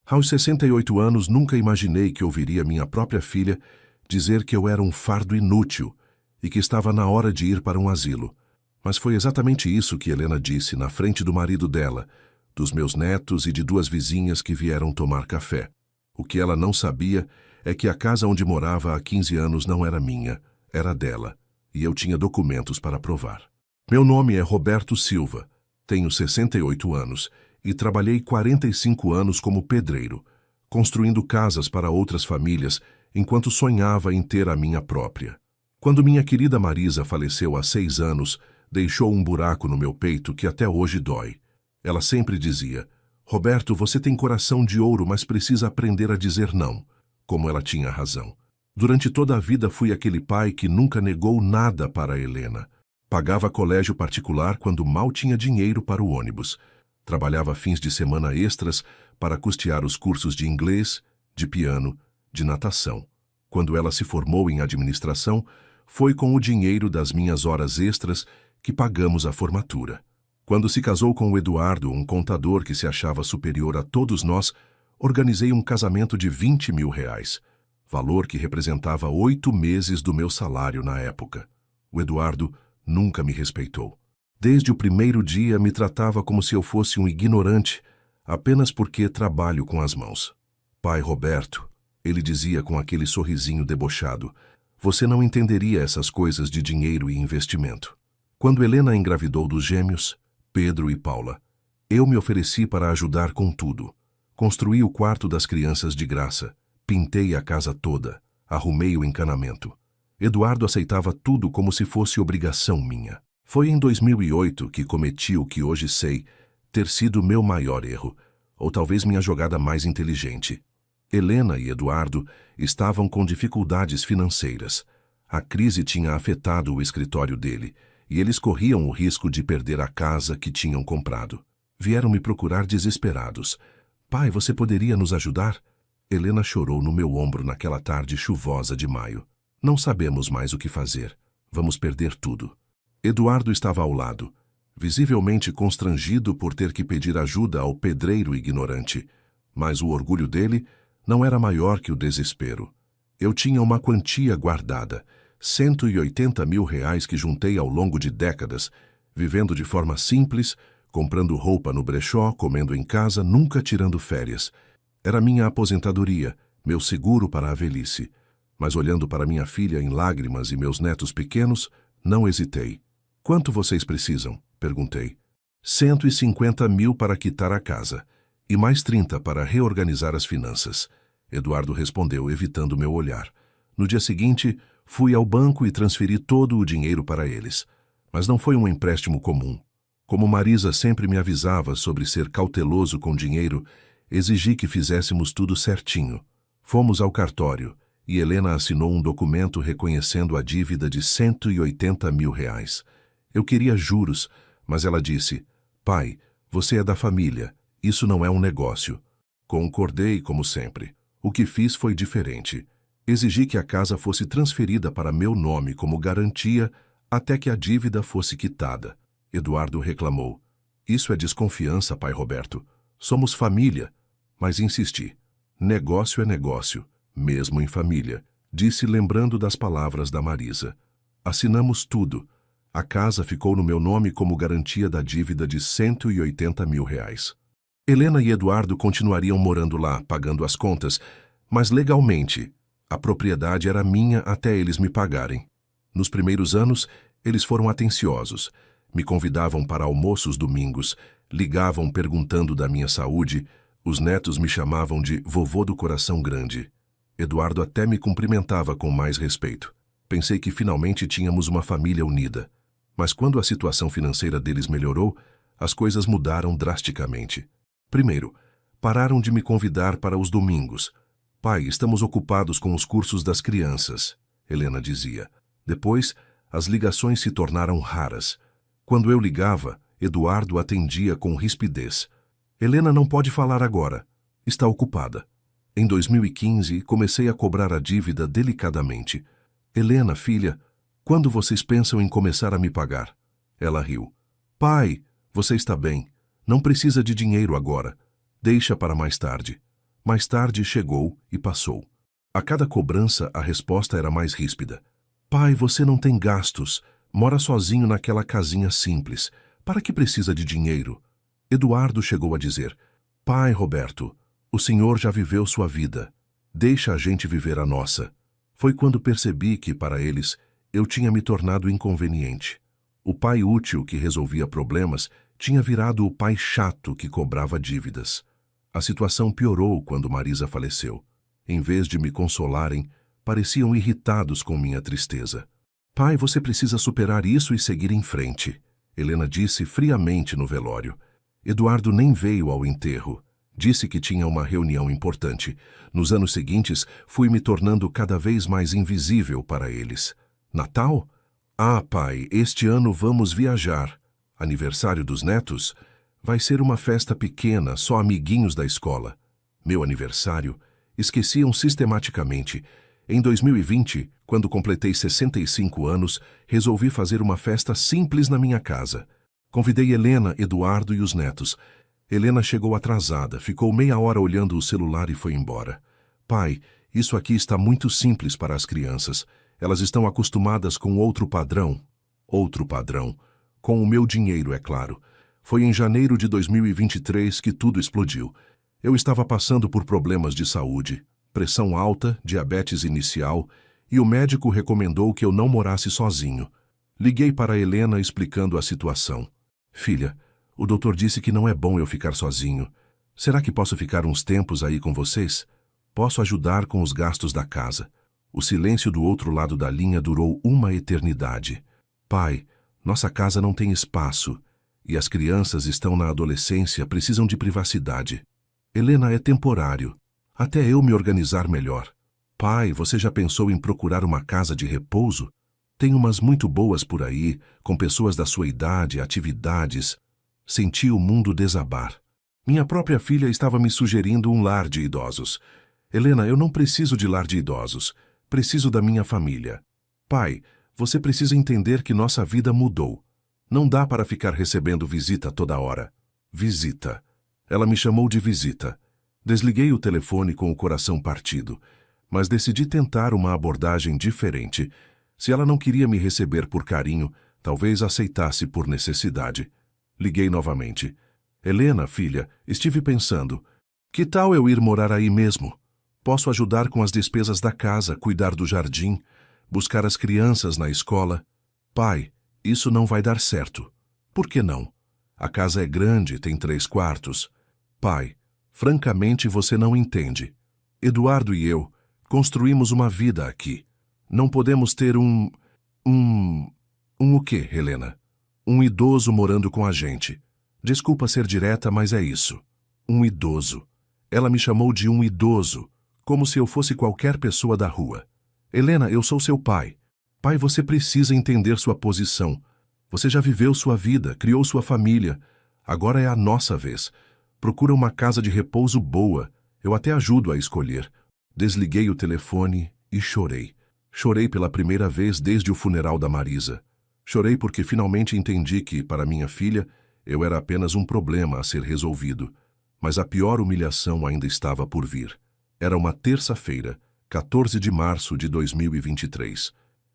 Aos 68 anos, nunca imaginei que ouviria minha própria filha dizer que eu era um fardo inútil e que estava na hora de ir para um asilo. Mas foi exatamente isso que Helena disse na frente do marido dela, dos meus netos e de duas vizinhas que vieram tomar café. O que ela não sabia é que a casa onde morava há 15 anos não era minha, era dela, e eu tinha documentos para provar. Meu nome é Roberto Silva, tenho 68 anos e trabalhei 45 anos como pedreiro, construindo casas para outras famílias enquanto sonhava em ter a minha própria. Quando minha querida Marisa faleceu há 6 anos, deixou um buraco no meu peito que até hoje dói. Ela sempre dizia: Roberto, você tem coração de ouro, mas precisa aprender a dizer não. Como ela tinha razão. Durante toda a vida fui aquele pai que nunca negou nada para Helena. Pagava colégio particular quando mal tinha dinheiro para o ônibus. Trabalhava fins de semana extras para custear os cursos de inglês, de piano, de natação. Quando ela se formou em administração, foi com o dinheiro das minhas horas extras que pagamos a formatura. Quando se casou com o Eduardo, um contador que se achava superior a todos nós, organizei um casamento de R$20 mil, valor que representava 8 meses do meu salário na época. O Eduardo nunca me respeitou. Desde o primeiro dia me tratava como se eu fosse um ignorante, apenas porque trabalho com as mãos. Pai Roberto, ele dizia com aquele sorrisinho debochado, você não entenderia essas coisas de dinheiro e investimento. Quando Helena engravidou dos gêmeos, Pedro e Paula, eu me ofereci para ajudar com tudo. Construí o quarto das crianças de graça, pintei a casa toda, arrumei o encanamento. Eduardo aceitava tudo como se fosse obrigação minha. Foi em 2008 que cometi o que hoje sei ter sido meu maior erro, ou talvez minha jogada mais inteligente. Helena e Eduardo estavam com dificuldades financeiras. A crise tinha afetado o escritório dele, e eles corriam o risco de perder a casa que tinham comprado. Vieram me procurar desesperados. Pai, você poderia nos ajudar? Helena chorou no meu ombro naquela tarde chuvosa de maio. Não sabemos mais o que fazer. Vamos perder tudo. Eduardo estava ao lado, visivelmente constrangido por ter que pedir ajuda ao pedreiro ignorante, mas o orgulho dele não era maior que o desespero. Eu tinha uma quantia guardada, R$180 mil que juntei ao longo de décadas, vivendo de forma simples, comprando roupa no brechó, comendo em casa, nunca tirando férias. Era minha aposentadoria, meu seguro para a velhice. Mas olhando para minha filha em lágrimas e meus netos pequenos, não hesitei. Quanto vocês precisam? Perguntei. 150 mil para quitar a casa, e mais 30 para reorganizar as finanças. Eduardo respondeu, evitando meu olhar. No dia seguinte, fui ao banco e transferi todo o dinheiro para eles. Mas não foi um empréstimo comum. Como Marisa sempre me avisava sobre ser cauteloso com dinheiro, exigi que fizéssemos tudo certinho. Fomos ao cartório, e Helena assinou um documento reconhecendo a dívida de R$180 mil. Eu queria juros, mas ela disse, pai, você é da família, isso não é um negócio. Concordei, como sempre. O que fiz foi diferente. Exigi que a casa fosse transferida para meu nome como garantia até que a dívida fosse quitada. Eduardo reclamou. Isso é desconfiança, pai Roberto. Somos família. Mas insisti. Negócio é negócio, mesmo em família, disse lembrando das palavras da Marisa. Assinamos tudo. A casa ficou no meu nome como garantia da dívida de R$180 mil. Helena e Eduardo continuariam morando lá, pagando as contas, mas legalmente, a propriedade era minha até eles me pagarem. Nos primeiros anos, eles foram atenciosos. Me convidavam para almoços domingos, ligavam perguntando da minha saúde, os netos me chamavam de vovô do coração grande. Eduardo até me cumprimentava com mais respeito. Pensei que finalmente tínhamos uma família unida. Mas quando a situação financeira deles melhorou, as coisas mudaram drasticamente. Primeiro, pararam de me convidar para os domingos. Pai, estamos ocupados com os cursos das crianças, Helena dizia. Depois, as ligações se tornaram raras. Quando eu ligava, Eduardo atendia com rispidez. Helena não pode falar agora. Está ocupada. Em 2015, comecei a cobrar a dívida delicadamente. Helena, filha, quando vocês pensam em começar a me pagar? Ela riu. Pai, você está bem. Não precisa de dinheiro agora. Deixa para mais tarde. Mais tarde chegou e passou. A cada cobrança, a resposta era mais ríspida. Pai, você não tem gastos. Mora sozinho naquela casinha simples. Para que precisa de dinheiro? Eduardo chegou a dizer: Pai, Roberto, o senhor já viveu sua vida. Deixa a gente viver a nossa. Foi quando percebi que, para eles, eu tinha me tornado inconveniente. O pai útil que resolvia problemas tinha virado o pai chato que cobrava dívidas. A situação piorou quando Marisa faleceu. Em vez de me consolarem, pareciam irritados com minha tristeza. Pai, você precisa superar isso e seguir em frente, Helena disse friamente no velório. Eduardo nem veio ao enterro. Disse que tinha uma reunião importante. Nos anos seguintes, fui me tornando cada vez mais invisível para eles. Natal? Ah, pai, este ano vamos viajar. Aniversário dos netos? Vai ser uma festa pequena, só amiguinhos da escola. Meu aniversário? Esqueciam sistematicamente. Em 2020, quando completei 65 anos, resolvi fazer uma festa simples na minha casa. Convidei Helena, Eduardo e os netos. Helena chegou atrasada, ficou meia hora olhando o celular e foi embora. Pai, isso aqui está muito simples para as crianças. Elas estão acostumadas com outro padrão. Outro padrão. Com o meu dinheiro, é claro. Foi em janeiro de 2023 que tudo explodiu. Eu estava passando por problemas de saúde, pressão alta, diabetes inicial, e o médico recomendou que eu não morasse sozinho. Liguei para Helena explicando a situação. Filha, o doutor disse que não é bom eu ficar sozinho. Será que posso ficar uns tempos aí com vocês? Posso ajudar com os gastos da casa. O silêncio do outro lado da linha durou uma eternidade. Pai, nossa casa não tem espaço, e as crianças estão na adolescência, precisam de privacidade. Helena, é temporário. Até eu me organizar melhor. Pai, você já pensou em procurar uma casa de repouso? Tem umas muito boas por aí, com pessoas da sua idade, atividades. Senti o mundo desabar. Minha própria filha estava me sugerindo um lar de idosos. Helena, eu não preciso de lar de idosos. Preciso da minha família. Pai, você precisa entender que nossa vida mudou. Não dá para ficar recebendo visita toda hora. Visita. Ela me chamou de visita. Desliguei o telefone com o coração partido, mas decidi tentar uma abordagem diferente. Se ela não queria me receber por carinho, talvez aceitasse por necessidade. Liguei novamente. Helena, filha, estive pensando. Que tal eu ir morar aí mesmo? Posso ajudar com as despesas da casa, cuidar do jardim, buscar as crianças na escola. Pai, isso não vai dar certo. Por que não? A casa é grande, tem 3 quartos. Pai, francamente você não entende. Eduardo e eu construímos uma vida aqui. Não podemos ter um o quê, Helena? Um idoso morando com a gente. Desculpa ser direta, mas é isso. Um idoso. Ela me chamou de um idoso, como se eu fosse qualquer pessoa da rua. Helena, eu sou seu pai. Pai, você precisa entender sua posição. Você já viveu sua vida, criou sua família. Agora é a nossa vez. Procura uma casa de repouso boa. Eu até ajudo a escolher. Desliguei o telefone e chorei. Chorei pela primeira vez desde o funeral da Marisa. Chorei porque finalmente entendi que, para minha filha, eu era apenas um problema a ser resolvido. Mas a pior humilhação ainda estava por vir. Era uma terça-feira, 14 de março de 2023.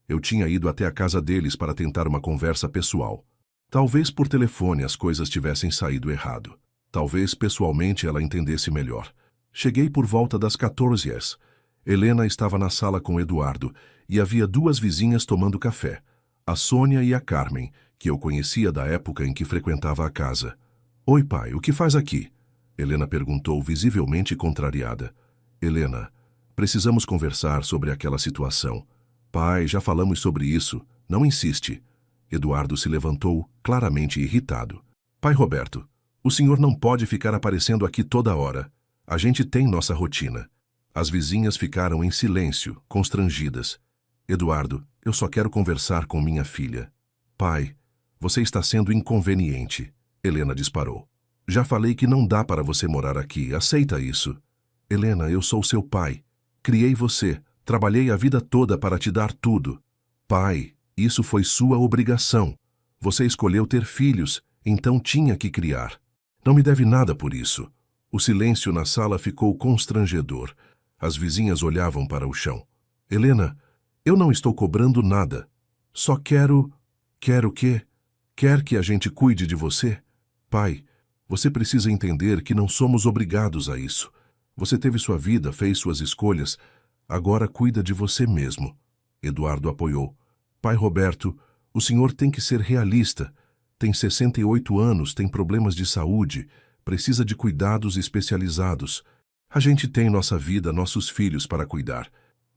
Eu tinha ido até a casa deles para tentar uma conversa pessoal. Talvez por telefone as coisas tivessem saído errado. Talvez pessoalmente ela entendesse melhor. Cheguei por volta das 14h. Helena estava na sala com Eduardo e havia 2 vizinhas tomando café, a Sônia e a Carmen, que eu conhecia da época em que frequentava a casa. Oi, pai, o que faz aqui? Helena perguntou, visivelmente contrariada. Helena, precisamos conversar sobre aquela situação. Pai, já falamos sobre isso. Não insiste. Eduardo se levantou, claramente irritado. Pai Roberto, o senhor não pode ficar aparecendo aqui toda hora. A gente tem nossa rotina. As vizinhas ficaram em silêncio, constrangidas. Eduardo, eu só quero conversar com minha filha. Pai, você está sendo inconveniente. Helena disparou. Já falei que não dá para você morar aqui. Aceita isso. Helena, eu sou seu pai. Criei você. Trabalhei a vida toda para te dar tudo. Pai, isso foi sua obrigação. Você escolheu ter filhos, então tinha que criar. Não me deve nada por isso. O silêncio na sala ficou constrangedor. As vizinhas olhavam para o chão. Helena, eu não estou cobrando nada. Só quero... Quero o quê? Quer que a gente cuide de você? Pai, você precisa entender que não somos obrigados a isso. Você teve sua vida, fez suas escolhas. Agora cuida de você mesmo. Eduardo apoiou. Pai Roberto, o senhor tem que ser realista. Tem 68 anos, tem problemas de saúde, precisa de cuidados especializados. A gente tem nossa vida, nossos filhos para cuidar.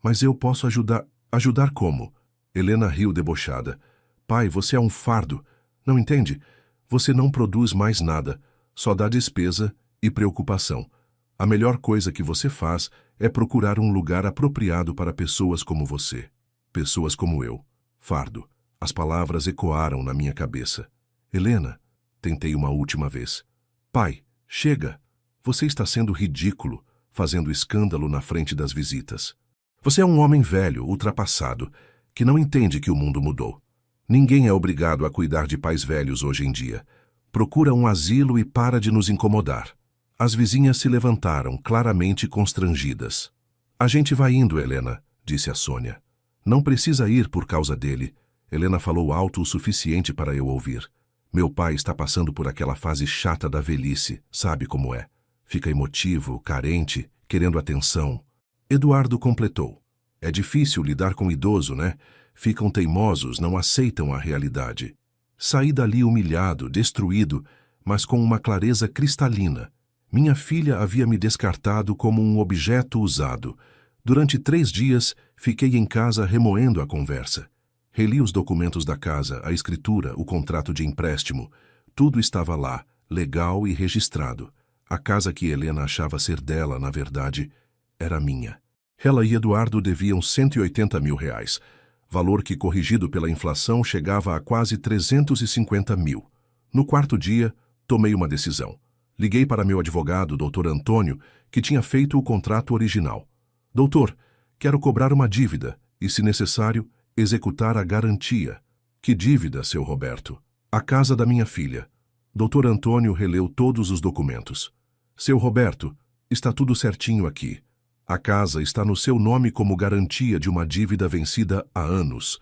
Mas eu posso ajudar. Ajudar como? Helena riu debochada. Pai, você é um fardo. Não entende? Você não produz mais nada. Só dá despesa e preocupação. A melhor coisa que você faz é procurar um lugar apropriado para pessoas como você. Pessoas como eu. Fardo. As palavras ecoaram na minha cabeça. Helena, tentei uma última vez. Pai, chega. Você está sendo ridículo, fazendo escândalo na frente das visitas. Você é um homem velho, ultrapassado, que não entende que o mundo mudou. Ninguém é obrigado a cuidar de pais velhos hoje em dia. Procura um asilo e para de nos incomodar. As vizinhas se levantaram, claramente constrangidas. A gente vai indo, Helena, disse a Sônia. Não precisa ir por causa dele. Helena falou alto o suficiente para eu ouvir. Meu pai está passando por aquela fase chata da velhice, sabe como é. Fica emotivo, carente, querendo atenção. Eduardo completou. É difícil lidar com idoso, né? Ficam teimosos, não aceitam a realidade. Saí dali humilhado, destruído, mas com uma clareza cristalina. Minha filha havia me descartado como um objeto usado. Durante 3 dias, fiquei em casa remoendo a conversa. Reli os documentos da casa, a escritura, o contrato de empréstimo. Tudo estava lá, legal e registrado. A casa que Helena achava ser dela, na verdade, era minha. Ela e Eduardo deviam 180 mil reais, valor que, corrigido pela inflação, chegava a quase 350 mil. No 4º dia, tomei uma decisão. Liguei para meu advogado, Dr. Antônio, que tinha feito o contrato original. Doutor, quero cobrar uma dívida e, se necessário, executar a garantia. Que dívida, seu Roberto? A casa da minha filha. Dr. Antônio releu todos os documentos. Seu Roberto, está tudo certinho aqui. A casa está no seu nome como garantia de uma dívida vencida há anos.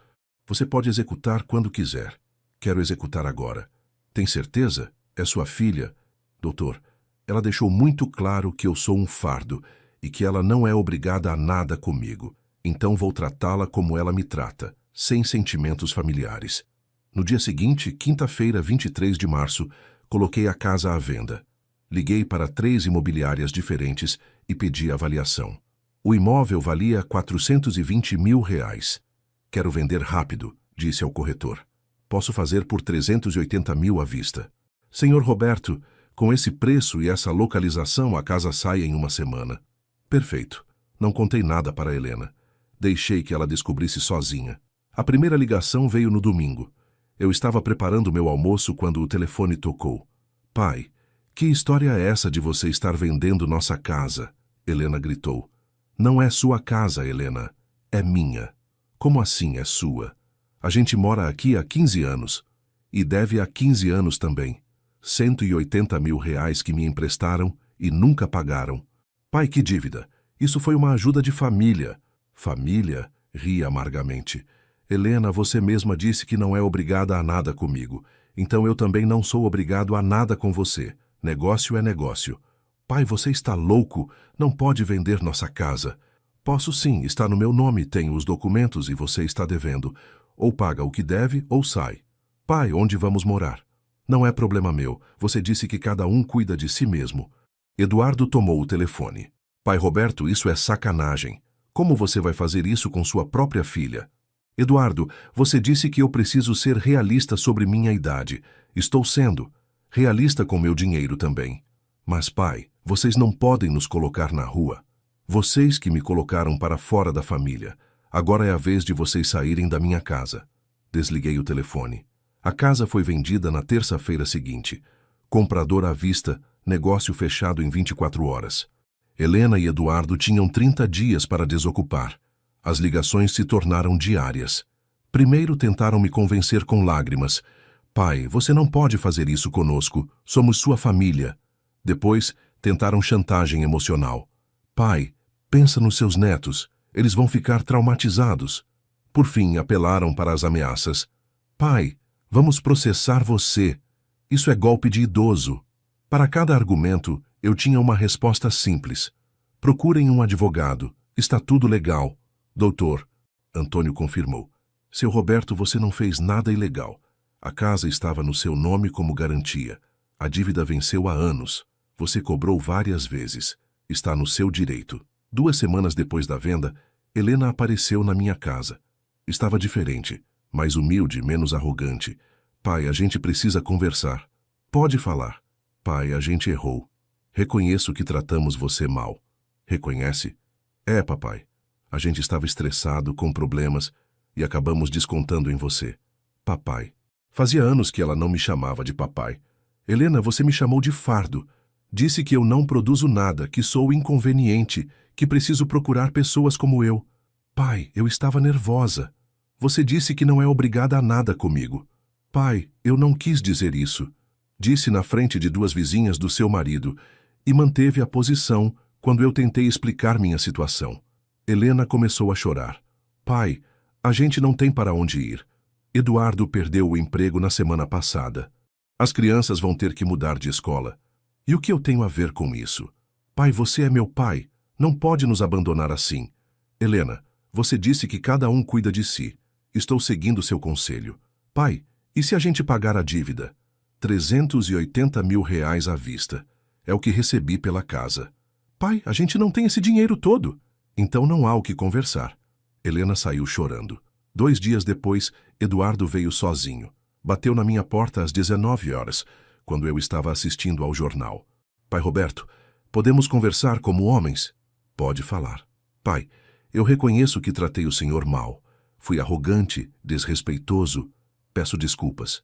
Você pode executar quando quiser. Quero executar agora. Tem certeza? É sua filha? Doutor, ela deixou muito claro que eu sou um fardo e que ela não é obrigada a nada comigo. Então vou tratá-la como ela me trata, sem sentimentos familiares. No dia seguinte, quinta-feira, 23 de março, coloquei a casa à venda. Liguei para 3 imobiliárias diferentes e pedi avaliação. O imóvel valia 420 mil reais. Quero vender rápido, disse ao corretor. Posso fazer por 380 mil à vista. Senhor Roberto, com esse preço e essa localização, a casa sai em uma semana. Perfeito. Não contei nada para Helena. Deixei que ela descobrisse sozinha. A primeira ligação veio no domingo. Eu estava preparando meu almoço quando o telefone tocou. Pai, que história é essa de você estar vendendo nossa casa? Helena gritou. Não é sua casa, Helena. É minha. Como assim é sua? A gente mora aqui há 15 anos. E deve há 15 anos também. 180 mil reais que me emprestaram e nunca pagaram. Pai, que dívida? Isso foi uma ajuda de família. Família? Ri amargamente. Helena, você mesma disse que não é obrigada a nada comigo. Então eu também não sou obrigado a nada com você. Negócio é negócio. Pai, você está louco? Não pode vender nossa casa. Posso sim, está no meu nome, tenho os documentos e você está devendo. Ou paga o que deve ou sai. Pai, onde vamos morar? Não é problema meu. Você disse que cada um cuida de si mesmo. Eduardo tomou o telefone. Pai Roberto, isso é sacanagem. Como você vai fazer isso com sua própria filha? Eduardo, você disse que eu preciso ser realista sobre minha idade. Estou sendo. Realista com meu dinheiro também. Mas, pai, vocês não podem nos colocar na rua. Vocês que me colocaram para fora da família. Agora é a vez de vocês saírem da minha casa. Desliguei o telefone. A casa foi vendida na terça-feira seguinte. Comprador à vista, negócio fechado em 24 horas. Helena e Eduardo tinham 30 dias para desocupar. As ligações se tornaram diárias. Primeiro tentaram me convencer com lágrimas. Pai, você não pode fazer isso conosco. Somos sua família. Depois, Tentaram chantagem emocional. Pai, pensa nos seus netos. Eles vão ficar traumatizados. Por fim, apelaram para as ameaças. Pai, vamos processar você. Isso é golpe de idoso. Para cada argumento, eu tinha uma resposta simples. Procurem um advogado. Está tudo legal. Doutor, Antônio confirmou. Seu Roberto, você não fez nada ilegal. A casa estava no seu nome como garantia. A dívida venceu há anos. Você cobrou várias vezes. Está no seu direito. 2 semanas depois da venda, Helena apareceu na minha casa. Estava diferente, mais humilde, menos arrogante. Pai, a gente precisa conversar. Pode falar. Pai, a gente errou. Reconheço que tratamos você mal. Reconhece? É, papai. A gente estava estressado, com problemas, e acabamos descontando em você. Papai. Fazia anos que ela não me chamava de papai. Helena, você me chamou de fardo. Disse que eu não produzo nada, que sou inconveniente, que preciso procurar pessoas como eu. Pai, eu estava nervosa. Você disse que não é obrigada a nada comigo. Pai, eu não quis dizer isso. Disse na frente de 2 vizinhas do seu marido e manteve a posição quando eu tentei explicar minha situação. Helena começou a chorar. Pai, a gente não tem para onde ir. Eduardo perdeu o emprego na semana passada. As crianças vão ter que mudar de escola. E o que eu tenho a ver com isso? Pai, você é meu pai. Não pode nos abandonar assim. Helena, você disse que cada um cuida de si. Estou seguindo seu conselho. Pai, e se a gente pagar a dívida? 380 mil reais à vista. É o que recebi pela casa. Pai, a gente não tem esse dinheiro todo. Então não há o que conversar. Helena saiu chorando. 2 dias depois, Eduardo veio sozinho. Bateu na minha porta às 19 horas, quando eu estava assistindo ao jornal. Pai Roberto, podemos conversar como homens? Pode falar. Pai, eu reconheço que tratei o senhor mal. Fui arrogante, desrespeitoso. Peço desculpas.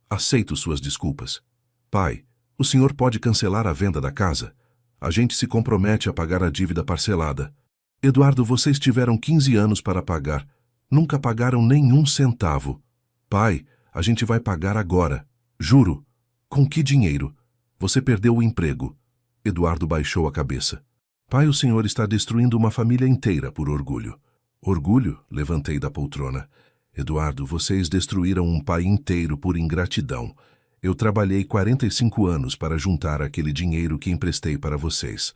Aceito suas desculpas. Pai, o senhor pode cancelar a venda da casa? A gente se compromete a pagar a dívida parcelada. Eduardo, vocês tiveram 15 anos para pagar. Nunca pagaram nenhum centavo. Pai, a gente vai pagar agora. Juro. Com que dinheiro? Você perdeu o emprego. Eduardo baixou a cabeça. Pai, o senhor está destruindo uma família inteira por orgulho. Orgulho? Levantei da poltrona. Eduardo, vocês destruíram um pai inteiro por ingratidão. Eu trabalhei 45 anos para juntar aquele dinheiro que emprestei para vocês.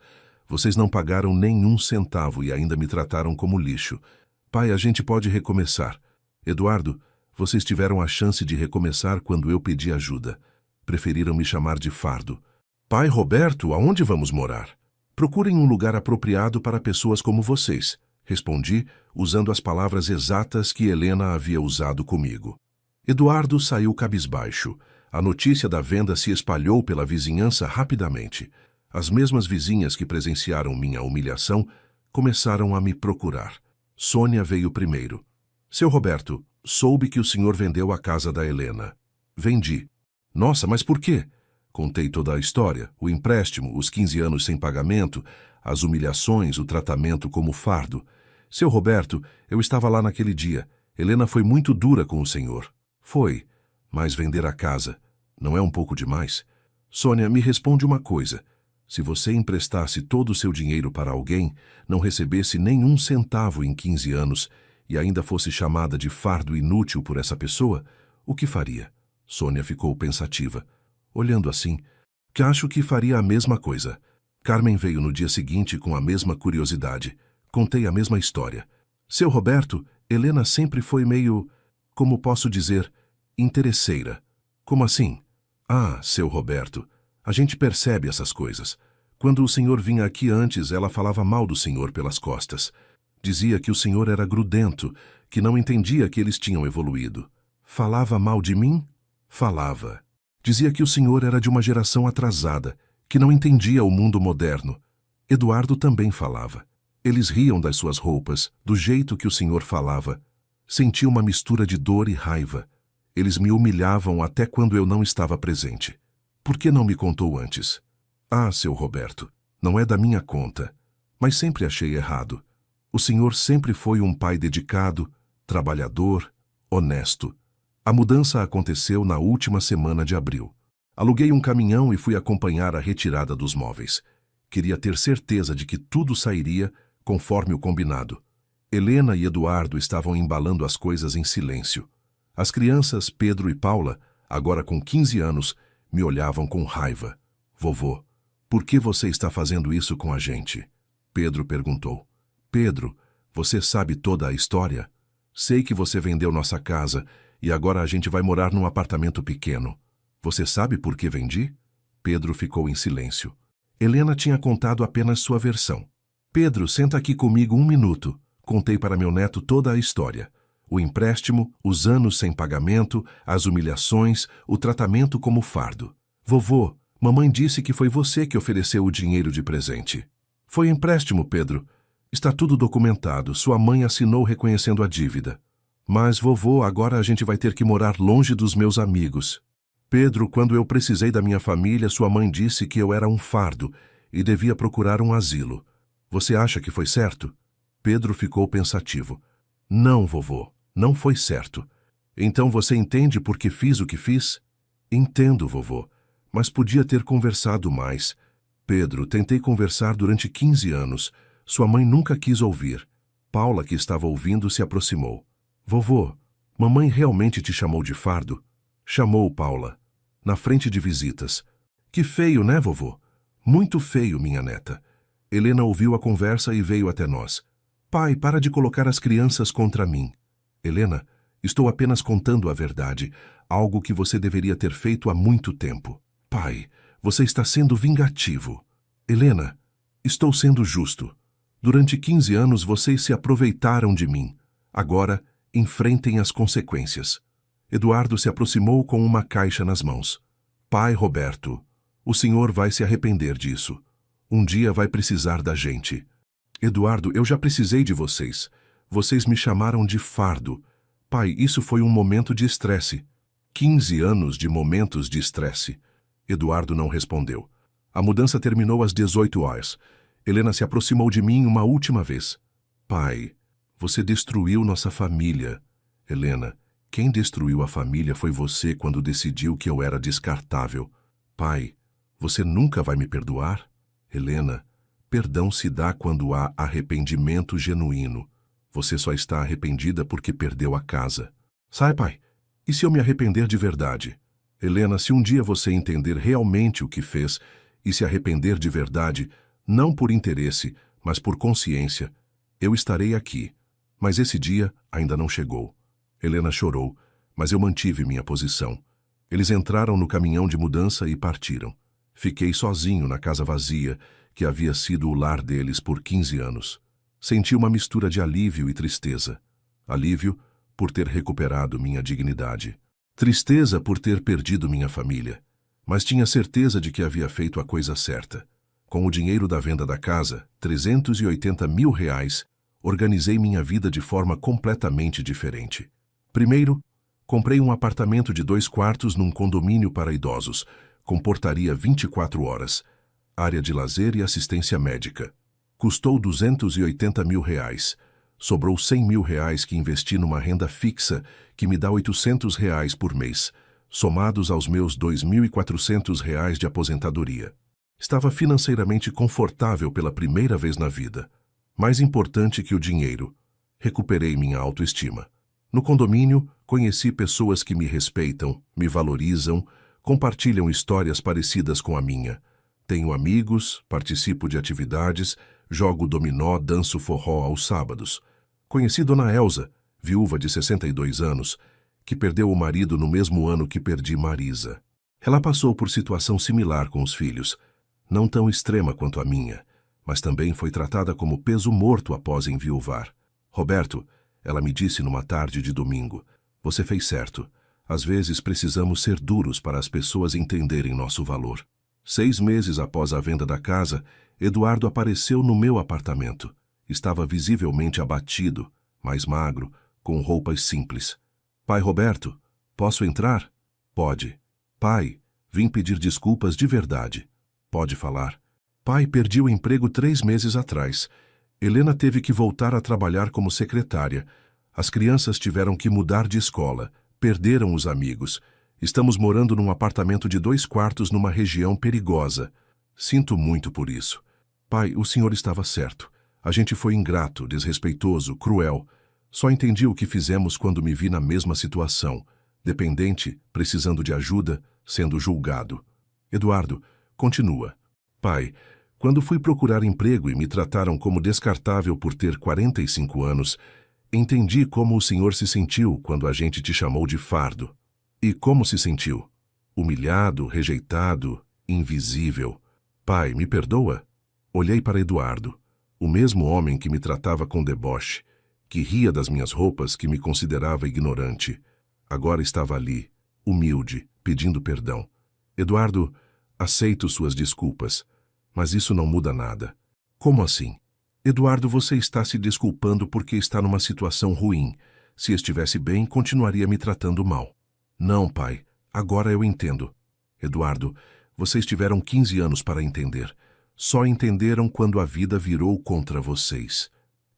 Vocês não pagaram nenhum centavo e ainda me trataram como lixo. Pai, a gente pode recomeçar. Eduardo, vocês tiveram a chance de recomeçar quando eu pedi ajuda. Preferiram me chamar de fardo. Pai Roberto, aonde vamos morar? Procurem um lugar apropriado para pessoas como vocês. Respondi, usando as palavras exatas que Helena havia usado comigo. Eduardo saiu cabisbaixo. A notícia da venda se espalhou pela vizinhança rapidamente. As mesmas vizinhas que presenciaram minha humilhação começaram a me procurar. Sônia veio primeiro. Seu Roberto, soube que o senhor vendeu a casa da Helena. Vendi. Nossa, mas por quê? Contei toda a história, o empréstimo, os 15 anos sem pagamento, as humilhações, o tratamento como fardo. Seu Roberto, eu estava lá naquele dia. Helena foi muito dura com o senhor. Foi. Mas vender a casa não é um pouco demais? Sônia, me responde uma coisa. Se você emprestasse todo o seu dinheiro para alguém, não recebesse nenhum centavo em 15 anos e ainda fosse chamada de fardo inútil por essa pessoa, o que faria? Sônia ficou pensativa. Olhando assim, que acho que faria a mesma coisa. Carmen veio no dia seguinte com a mesma curiosidade. Contei a mesma história. Seu Roberto, Helena sempre foi meio, como posso dizer, interesseira. Como assim? Ah, seu Roberto, a gente percebe essas coisas. Quando o senhor vinha aqui antes, ela falava mal do senhor pelas costas. Dizia que o senhor era grudento, que não entendia que eles tinham evoluído. Falava mal de mim? Falava. Dizia que o senhor era de uma geração atrasada, que não entendia o mundo moderno. Eduardo também falava. Eles riam das suas roupas, do jeito que o senhor falava. Sentia uma mistura de dor e raiva. Eles me humilhavam até quando eu não estava presente. Por que não me contou antes? Ah, seu Roberto, não é da minha conta, mas sempre achei errado. O senhor sempre foi um pai dedicado, trabalhador, honesto. A mudança aconteceu na última semana de abril. Aluguei um caminhão e fui acompanhar a retirada dos móveis. Queria ter certeza de que tudo sairia conforme o combinado. Helena e Eduardo estavam embalando as coisas em silêncio. As crianças, Pedro e Paula, agora com 15 anos, me olhavam com raiva. Vovô, por que você está fazendo isso com a gente? Pedro perguntou. Pedro, você sabe toda a história? Sei que você vendeu nossa casa e agora a gente vai morar num apartamento pequeno. Você sabe por que vendi? Pedro ficou em silêncio. Helena tinha contado apenas sua versão. Pedro, senta aqui comigo um minuto. Contei para meu neto toda a história. O empréstimo, os anos sem pagamento, as humilhações, o tratamento como fardo. Vovô, mamãe disse que foi você que ofereceu o dinheiro de presente. Foi empréstimo, Pedro. Está tudo documentado. Sua mãe assinou reconhecendo a dívida. Mas, vovô, agora a gente vai ter que morar longe dos meus amigos. Pedro, quando eu precisei da minha família, sua mãe disse que eu era um fardo e devia procurar um asilo. Você acha que foi certo? Pedro ficou pensativo. Não, vovô, não foi certo. Então você entende por que fiz o que fiz? Entendo, vovô, mas podia ter conversado mais. Pedro, tentei conversar durante 15 anos. Sua mãe nunca quis ouvir. Paula, que estava ouvindo, se aproximou. Vovô, mamãe realmente te chamou de fardo? Chamou Paula, na frente de visitas. Que feio, né, vovô? Muito feio, minha neta. Helena ouviu a conversa e veio até nós. Pai, para de colocar as crianças contra mim. Helena, estou apenas contando a verdade, algo que você deveria ter feito há muito tempo. Pai, você está sendo vingativo. Helena, estou sendo justo. Durante 15 anos vocês se aproveitaram de mim. Agora, enfrentem as consequências. Eduardo se aproximou com uma caixa nas mãos. Pai Roberto, o senhor vai se arrepender disso. Um dia vai precisar da gente. Eduardo, eu já precisei de vocês. Vocês me chamaram de fardo. Pai, isso foi um momento de estresse. 15 anos de momentos de estresse. Eduardo não respondeu. A mudança terminou às 18 horas. Helena se aproximou de mim uma última vez. Pai, você destruiu nossa família. Helena, quem destruiu a família foi você quando decidiu que eu era descartável. Pai, você nunca vai me perdoar? Helena, perdão se dá quando há arrependimento genuíno. Você só está arrependida porque perdeu a casa. Sai, pai. E se eu me arrepender de verdade? Helena, se um dia você entender realmente o que fez e se arrepender de verdade, não por interesse, mas por consciência, eu estarei aqui. Mas esse dia ainda não chegou. Helena chorou, mas eu mantive minha posição. Eles entraram no caminhão de mudança e partiram. Fiquei sozinho na casa vazia, que havia sido o lar deles por 15 anos. Senti uma mistura de alívio e tristeza. Alívio por ter recuperado minha dignidade. Tristeza por ter perdido minha família. Mas tinha certeza de que havia feito a coisa certa. Com o dinheiro da venda da casa, R$380 mil, organizei minha vida de forma completamente diferente. Primeiro, comprei um apartamento de 2 quartos num condomínio para idosos, com portaria 24 horas, área de lazer e assistência médica. Custou R$280 mil. Sobrou R$100 mil que investi numa renda fixa que me dá R$800 por mês, somados aos meus R$2.400 de aposentadoria. Estava financeiramente confortável pela primeira vez na vida. Mais importante que o dinheiro, recuperei minha autoestima. No condomínio, conheci pessoas que me respeitam, me valorizam, compartilham histórias parecidas com a minha. Tenho amigos, participo de atividades, jogo dominó, danço forró aos sábados. Conheci Dona Elza, viúva de 62 anos, que perdeu o marido no mesmo ano que perdi Marisa. Ela passou por situação similar com os filhos, não tão extrema quanto a minha, mas também foi tratada como peso morto após enviuvar. Roberto, ela me disse numa tarde de domingo, você fez certo. Às vezes precisamos ser duros para as pessoas entenderem nosso valor. 6 meses após a venda da casa, Eduardo apareceu no meu apartamento. Estava visivelmente abatido, mais magro, com roupas simples. Pai Roberto, posso entrar? Pode. Pai, vim pedir desculpas de verdade. Pode falar. Pai, perdi o emprego 3 meses atrás. Helena teve que voltar a trabalhar como secretária. As crianças tiveram que mudar de escola. Perderam os amigos. Estamos morando num apartamento de 2 quartos numa região perigosa. Sinto muito por isso. Pai, o senhor estava certo. A gente foi ingrato, desrespeitoso, cruel. Só entendi o que fizemos quando me vi na mesma situação. Dependente, precisando de ajuda, sendo julgado. Eduardo, continua. Pai, quando fui procurar emprego e me trataram como descartável por ter 45 anos, entendi como o senhor se sentiu quando a gente te chamou de fardo. E como se sentiu? Humilhado, rejeitado, invisível. Pai, me perdoa? Olhei para Eduardo, o mesmo homem que me tratava com deboche, que ria das minhas roupas, que me considerava ignorante. Agora estava ali, humilde, pedindo perdão. Eduardo, aceito suas desculpas, mas isso não muda nada. Como assim? Eduardo, você está se desculpando porque está numa situação ruim. Se estivesse bem, continuaria me tratando mal. Não, pai, agora eu entendo. Eduardo, vocês tiveram 15 anos para entender. Só entenderam quando a vida virou contra vocês.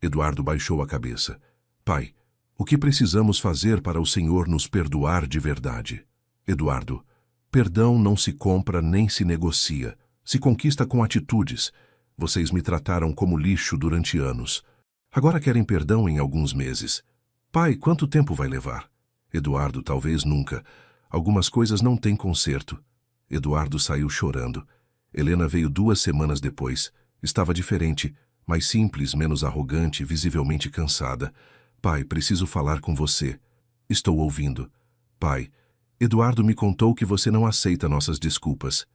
Eduardo baixou a cabeça. Pai, o que precisamos fazer para o Senhor nos perdoar de verdade? Eduardo, perdão não se compra nem se negocia. Se conquista com atitudes. Vocês me trataram como lixo durante anos. Agora querem perdão em alguns meses. Pai, quanto tempo vai levar? Eduardo, talvez nunca. Algumas coisas não têm conserto. Eduardo saiu chorando. Helena veio 2 semanas depois. Estava diferente, mais simples, menos arrogante, visivelmente cansada. Pai, preciso falar com você. Estou ouvindo. Pai, Eduardo me contou que você não aceita nossas desculpas.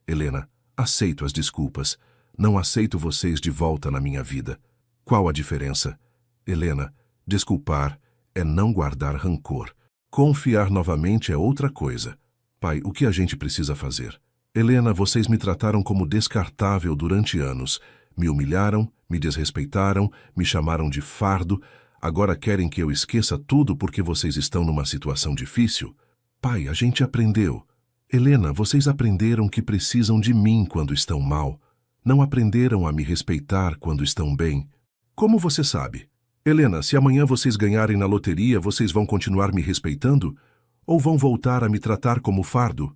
Helena, aceito as desculpas. Não aceito vocês de volta na minha vida. Qual a diferença? Helena, desculpar é não guardar rancor. Confiar novamente é outra coisa. Pai, o que a gente precisa fazer? Helena, vocês me trataram como descartável durante anos. Me humilharam, me desrespeitaram, me chamaram de fardo. Agora querem que eu esqueça tudo porque vocês estão numa situação difícil? Pai, a gente aprendeu. Helena, vocês aprenderam que precisam de mim quando estão mal. Não aprenderam a me respeitar quando estão bem. Como você sabe? Helena, se amanhã vocês ganharem na loteria, vocês vão continuar me respeitando? Ou vão voltar a me tratar como fardo?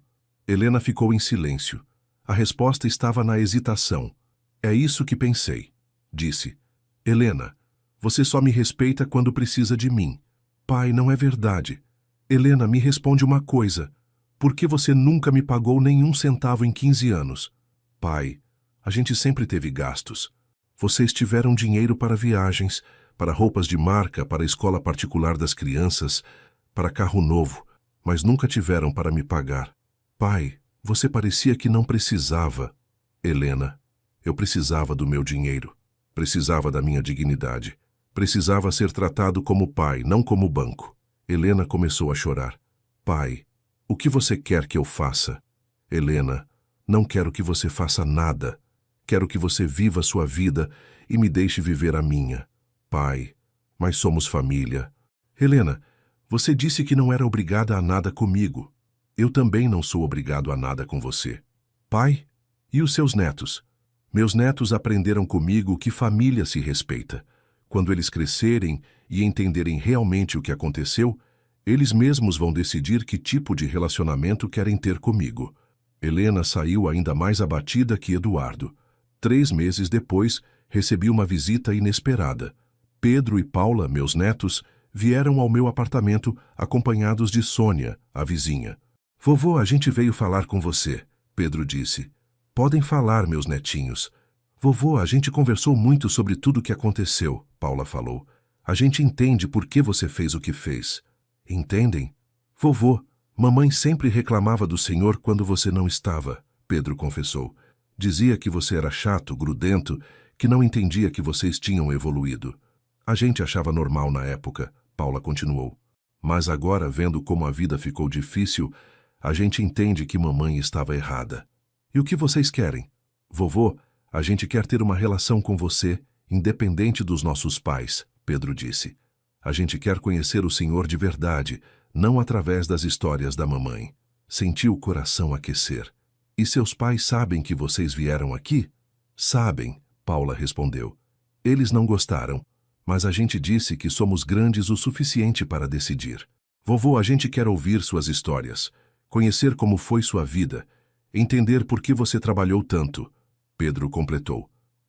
Helena ficou em silêncio. A resposta estava na hesitação. É isso que pensei. Disse. Helena, você só me respeita quando precisa de mim. Pai, não é verdade. Helena, me responde uma coisa. Por que você nunca me pagou nenhum centavo em 15 anos? Pai, a gente sempre teve gastos. Vocês tiveram dinheiro para viagens, para roupas de marca, para a escola particular das crianças, para carro novo, mas nunca tiveram para me pagar. Pai, você parecia que não precisava. Helena, eu precisava do meu dinheiro. Precisava da minha dignidade. Precisava ser tratado como pai, não como banco. Helena começou a chorar. Pai, o que você quer que eu faça? Helena, não quero que você faça nada. Quero que você viva a sua vida e me deixe viver a minha. Pai, mas somos família. Helena, você disse que não era obrigada a nada comigo. Eu também não sou obrigado a nada com você. Pai, e os seus netos? Meus netos aprenderam comigo que família se respeita. Quando eles crescerem e entenderem realmente o que aconteceu, eles mesmos vão decidir que tipo de relacionamento querem ter comigo. Helena saiu ainda mais abatida que Eduardo. 3 meses depois, recebi uma visita inesperada. Pedro e Paula, meus netos, vieram ao meu apartamento acompanhados de Sônia, a vizinha. Vovô, a gente veio falar com você, Pedro disse. Podem falar, meus netinhos. Vovô, a gente conversou muito sobre tudo o que aconteceu, Paula falou. A gente entende por que você fez o que fez. Entendem? Vovô, mamãe sempre reclamava do senhor quando você não estava, Pedro confessou. Dizia que você era chato, grudento, que não entendia que vocês tinham evoluído. A gente achava normal na época, Paula continuou. Mas agora, vendo como a vida ficou difícil, a gente entende que mamãe estava errada. E o que vocês querem? Vovô, a gente quer ter uma relação com você, independente dos nossos pais, Pedro disse. A gente quer conhecer o Senhor de verdade, não através das histórias da mamãe. Senti o coração aquecer. E seus pais sabem que vocês vieram aqui? Sabem, Paula respondeu. Eles não gostaram, mas a gente disse que somos grandes o suficiente para decidir. Vovô, a gente quer ouvir suas histórias, conhecer como foi sua vida, entender por que você trabalhou tanto. Pedro completou.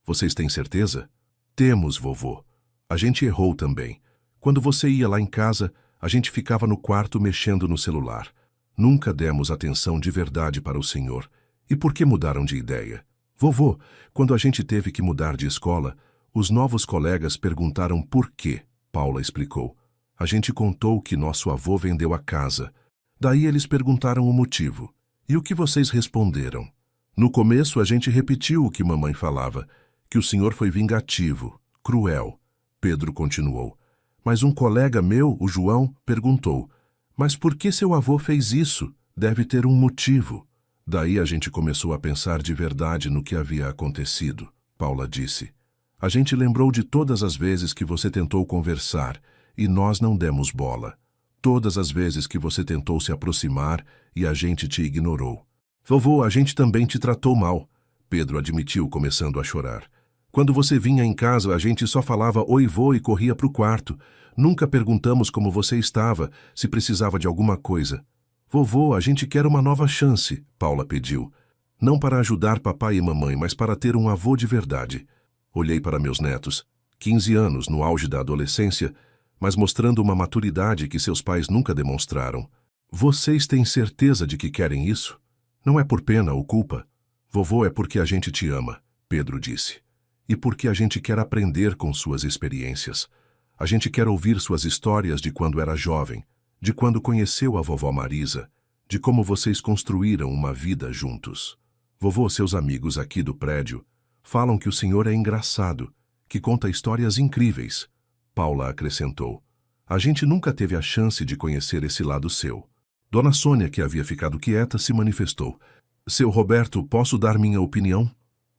Vocês têm certeza? Temos, vovô. A gente errou também. Quando você ia lá em casa, a gente ficava no quarto mexendo no celular. Nunca demos atenção de verdade para o senhor. E por que mudaram de ideia? Vovô, quando a gente teve que mudar de escola, os novos colegas perguntaram por quê. Paula explicou. A gente contou que nosso avô vendeu a casa. Daí eles perguntaram o motivo. E o que vocês responderam? No começo a gente repetiu o que mamãe falava, que o senhor foi vingativo, cruel. Pedro continuou. Mas um colega meu, o João, perguntou, mas por que seu avô fez isso? Deve ter um motivo. Daí a gente começou a pensar de verdade no que havia acontecido. Paula disse. A gente lembrou de todas as vezes que você tentou conversar e nós não demos bola. Todas as vezes que você tentou se aproximar e a gente te ignorou. Vovô, a gente também te tratou mal, Pedro admitiu, começando a chorar. Quando você vinha em casa, a gente só falava oi, vô e corria para o quarto. Nunca perguntamos como você estava, se precisava de alguma coisa. Vovô, a gente quer uma nova chance, Paula pediu. Não para ajudar papai e mamãe, mas para ter um avô de verdade. Olhei para meus netos, 15 anos no auge da adolescência, mas mostrando uma maturidade que seus pais nunca demonstraram. Vocês têm certeza de que querem isso? Não é por pena ou culpa. Vovô, é porque a gente te ama, Pedro disse. E porque a gente quer aprender com suas experiências. A gente quer ouvir suas histórias de quando era jovem, de quando conheceu a vovó Marisa, de como vocês construíram uma vida juntos. Vovô, seus amigos aqui do prédio falam que o senhor é engraçado, que conta histórias incríveis. Paula acrescentou. A gente nunca teve a chance de conhecer esse lado seu. Dona Sônia, que havia ficado quieta, se manifestou. Seu Roberto, posso dar minha opinião?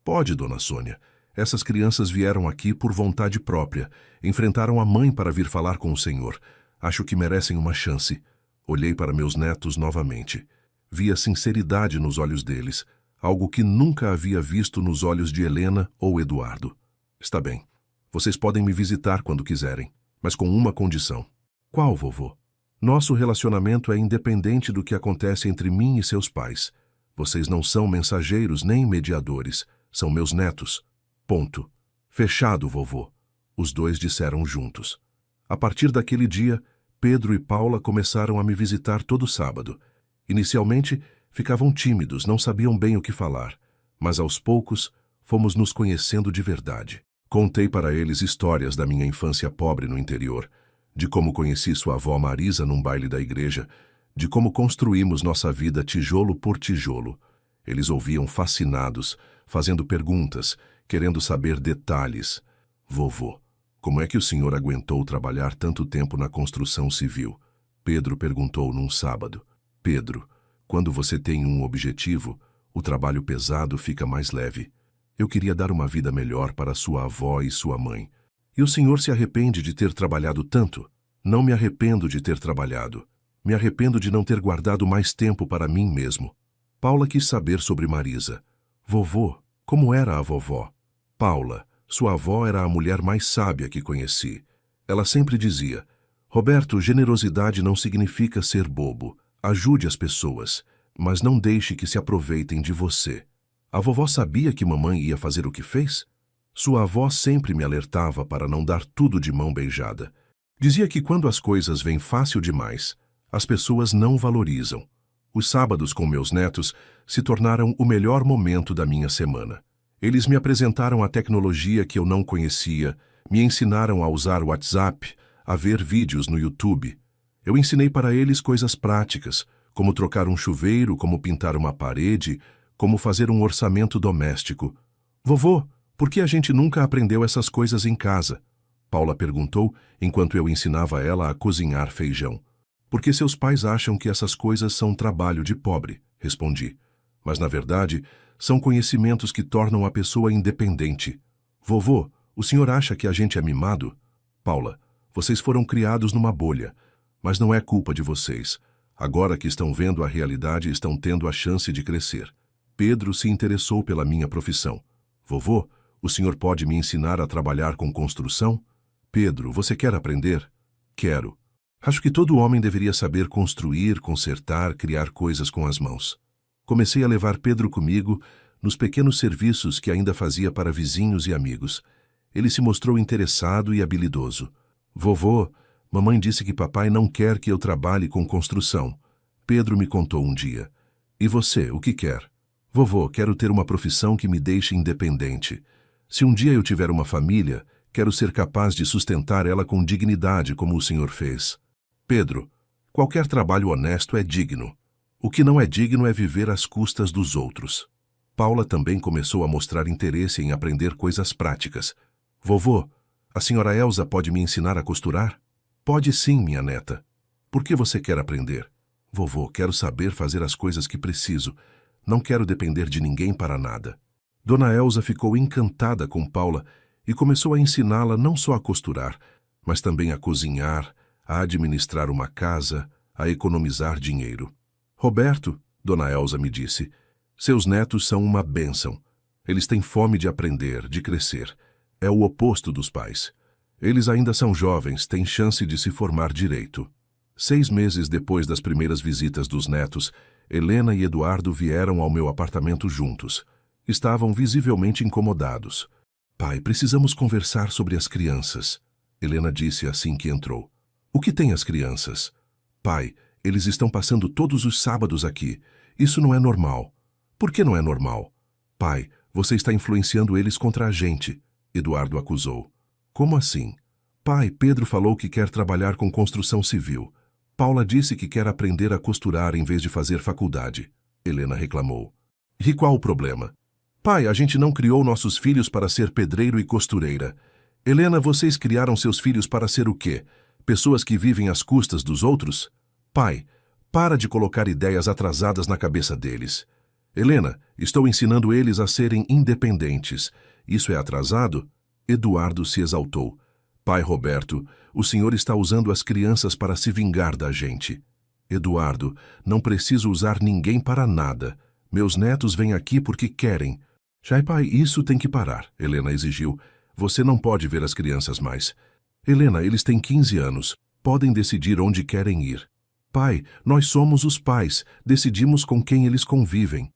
Pode, Dona Sônia. Essas crianças vieram aqui por vontade própria. Enfrentaram a mãe para vir falar com o senhor. Acho que merecem uma chance. Olhei para meus netos novamente. Vi a sinceridade nos olhos deles, algo que nunca havia visto nos olhos de Helena ou Eduardo. Está bem. Vocês podem me visitar quando quiserem, mas com uma condição. Qual, vovô? Nosso relacionamento é independente do que acontece entre mim e seus pais. Vocês não são mensageiros nem mediadores. São meus netos. Ponto. Fechado, vovô. Os dois disseram juntos. A partir daquele dia, Pedro e Paula começaram a me visitar todo sábado. Inicialmente, ficavam tímidos, não sabiam bem o que falar, mas aos poucos, fomos nos conhecendo de verdade. Contei para eles histórias da minha infância pobre no interior, de como conheci sua avó Marisa num baile da igreja, de como construímos nossa vida tijolo por tijolo. Eles ouviam fascinados, fazendo perguntas, querendo saber detalhes. Vovô, como é que o senhor aguentou trabalhar tanto tempo na construção civil? Pedro perguntou num sábado. Pedro, quando você tem um objetivo, o trabalho pesado fica mais leve. Eu queria dar uma vida melhor para sua avó e sua mãe. E o senhor se arrepende de ter trabalhado tanto? Não me arrependo de ter trabalhado. Me arrependo de não ter guardado mais tempo para mim mesmo. Paula quis saber sobre Marisa. Vovô, como era a vovó? Paula, sua avó era a mulher mais sábia que conheci. Ela sempre dizia, Roberto, generosidade não significa ser bobo. Ajude as pessoas, mas não deixe que se aproveitem de você. A vovó sabia que mamãe ia fazer o que fez? Sua avó sempre me alertava para não dar tudo de mão beijada. Dizia que quando as coisas vêm fácil demais, as pessoas não valorizam. Os sábados com meus netos se tornaram o melhor momento da minha semana. Eles me apresentaram a tecnologia que eu não conhecia, me ensinaram a usar o WhatsApp, a ver vídeos no YouTube. Eu ensinei para eles coisas práticas, como trocar um chuveiro, como pintar uma parede, como fazer um orçamento doméstico. Vovô, por que a gente nunca aprendeu essas coisas em casa? Paula perguntou, enquanto eu ensinava ela a cozinhar feijão. Porque seus pais acham que essas coisas são trabalho de pobre, respondi. Mas, na verdade, são conhecimentos que tornam a pessoa independente. Vovô, o senhor acha que a gente é mimado? Paula, vocês foram criados numa bolha, mas não é culpa de vocês. Agora que estão vendo a realidade, estão tendo a chance de crescer. Pedro se interessou pela minha profissão. Vovô, o senhor pode me ensinar a trabalhar com construção? Pedro, você quer aprender? Quero. Acho que todo homem deveria saber construir, consertar, criar coisas com as mãos. Comecei a levar Pedro comigo nos pequenos serviços que ainda fazia para vizinhos e amigos. Ele se mostrou interessado e habilidoso. Vovô, mamãe disse que papai não quer que eu trabalhe com construção. Pedro me contou um dia. E você, o que quer? Vovô, quero ter uma profissão que me deixe independente. Se um dia eu tiver uma família, quero ser capaz de sustentar ela com dignidade, como o senhor fez. Pedro, qualquer trabalho honesto é digno. O que não é digno é viver às custas dos outros. Paula também começou a mostrar interesse em aprender coisas práticas. Vovô, a senhora Elsa pode me ensinar a costurar? Pode sim, minha neta. Por que você quer aprender? Vovô, quero saber fazer as coisas que preciso. Não quero depender de ninguém para nada. Dona Elsa ficou encantada com Paula e começou a ensiná-la não só a costurar, mas também a cozinhar, a administrar uma casa, a economizar dinheiro. Roberto, Dona Elsa me disse, seus netos são uma bênção. Eles têm fome de aprender, de crescer. É o oposto dos pais. Eles ainda são jovens, têm chance de se formar direito. 6 meses depois das primeiras visitas dos netos, Helena e Eduardo vieram ao meu apartamento juntos. Estavam visivelmente incomodados. Pai, precisamos conversar sobre as crianças, Helena disse assim que entrou. O que tem as crianças? Pai, eles estão passando todos os sábados aqui. Isso não é normal. Por que não é normal? Pai, você está influenciando eles contra a gente, Eduardo acusou. Como assim? Pai, Pedro falou que quer trabalhar com construção civil. Paula disse que quer aprender a costurar em vez de fazer faculdade. Helena reclamou. E qual o problema? Pai, a gente não criou nossos filhos para ser pedreiro e costureira. Helena, vocês criaram seus filhos para ser o quê? Pessoas que vivem às custas dos outros? Pai, para de colocar ideias atrasadas na cabeça deles. Helena, estou ensinando eles a serem independentes. Isso é atrasado? Eduardo se exaltou. Pai Roberto, o senhor está usando as crianças para se vingar da gente. Eduardo, não preciso usar ninguém para nada. Meus netos vêm aqui porque querem. Pai, isso tem que parar, Helena exigiu. Você não pode ver as crianças mais. Helena, eles têm 15 anos. Podem decidir onde querem ir. Pai, nós somos os pais. Decidimos com quem eles convivem.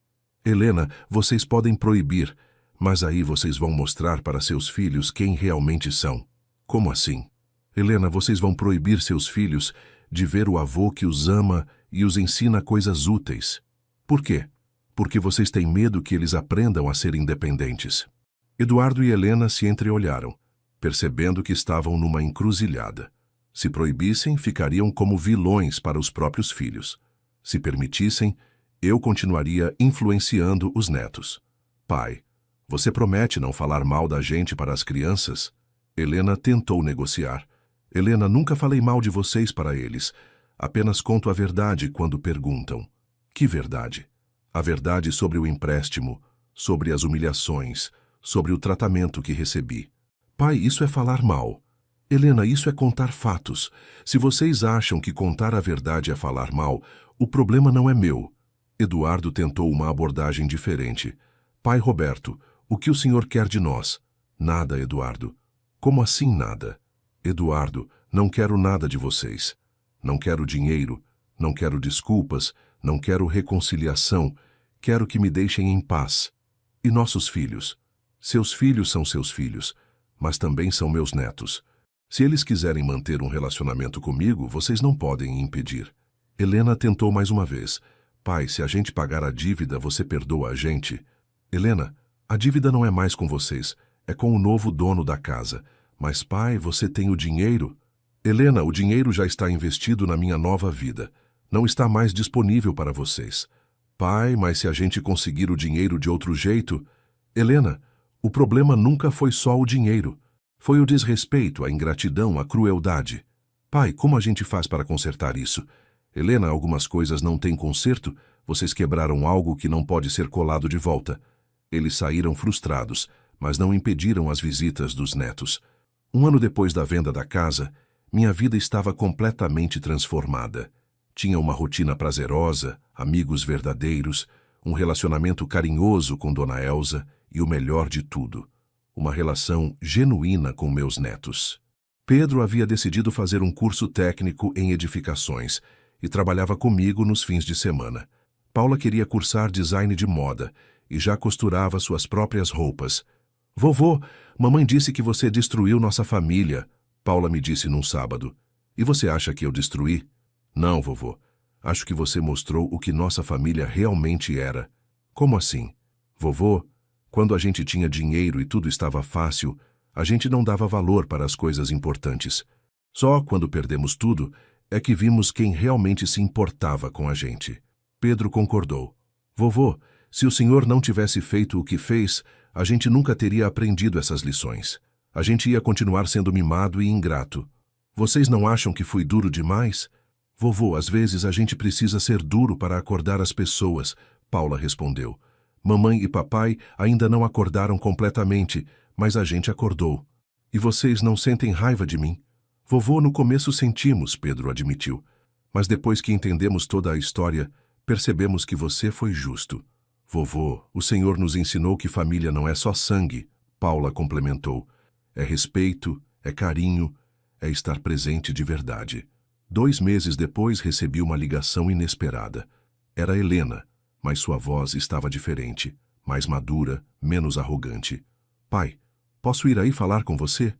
Helena, vocês podem proibir, mas aí vocês vão mostrar para seus filhos quem realmente são. Como assim? Helena, vocês vão proibir seus filhos de ver o avô que os ama e os ensina coisas úteis. Por quê? Porque vocês têm medo que eles aprendam a ser independentes. Eduardo e Helena se entreolharam, percebendo que estavam numa encruzilhada. Se proibissem, ficariam como vilões para os próprios filhos. Se permitissem, eu continuaria influenciando os netos. Pai, você promete não falar mal da gente para as crianças? Helena tentou negociar. Helena, nunca falei mal de vocês para eles. Apenas conto a verdade quando perguntam. Que verdade? A verdade sobre o empréstimo, sobre as humilhações, sobre o tratamento que recebi. Pai, isso é falar mal. Helena, isso é contar fatos. Se vocês acham que contar a verdade é falar mal, o problema não é meu. Eduardo tentou uma abordagem diferente. Pai Roberto, o que o senhor quer de nós? Nada, Eduardo. Como assim nada? Eduardo, não quero nada de vocês. Não quero dinheiro, não quero desculpas, não quero reconciliação. Quero que me deixem em paz. E nossos filhos? Seus filhos são seus filhos, mas também são meus netos. Se eles quiserem manter um relacionamento comigo, vocês não podem impedir. Helena tentou mais uma vez. Pai, se a gente pagar a dívida, você perdoa a gente? Helena, a dívida não é mais com vocês, é com o novo dono da casa. Mas, pai, você tem o dinheiro? Helena, o dinheiro já está investido na minha nova vida. Não está mais disponível para vocês. Pai, mas se a gente conseguir o dinheiro de outro jeito... Helena, o problema nunca foi só o dinheiro. Foi o desrespeito, a ingratidão, a crueldade. Pai, como a gente faz para consertar isso? Helena, algumas coisas não têm conserto. Vocês quebraram algo que não pode ser colado de volta. Eles saíram frustrados, mas não impediram as visitas dos netos. 1 ano depois da venda da casa, minha vida estava completamente transformada. Tinha uma rotina prazerosa, amigos verdadeiros, um relacionamento carinhoso com Dona Elsa e o melhor de tudo, uma relação genuína com meus netos. Pedro havia decidido fazer um curso técnico em edificações e trabalhava comigo nos fins de semana. Paula queria cursar design de moda e já costurava suas próprias roupas. Vovô, mamãe disse que você destruiu nossa família, Paula me disse num sábado. E você acha que eu destruí? Não, vovô. Acho que você mostrou o que nossa família realmente era. Como assim? Vovô, quando a gente tinha dinheiro e tudo estava fácil, a gente não dava valor para as coisas importantes. Só quando perdemos tudo é que vimos quem realmente se importava com a gente. Pedro concordou. Vovô, se o senhor não tivesse feito o que fez, a gente nunca teria aprendido essas lições. A gente ia continuar sendo mimado e ingrato. Vocês não acham que fui duro demais? Vovô, às vezes a gente precisa ser duro para acordar as pessoas, Paula respondeu. Mamãe e papai ainda não acordaram completamente, mas a gente acordou. E vocês não sentem raiva de mim? Vovô, no começo sentimos, Pedro admitiu. Mas depois que entendemos toda a história, percebemos que você foi justo. Vovô, o Senhor nos ensinou que família não é só sangue, Paula complementou. É respeito, é carinho, é estar presente de verdade. 2 meses depois recebi uma ligação inesperada. Era Helena, mas sua voz estava diferente, mais madura, menos arrogante. Pai, posso ir aí falar com você?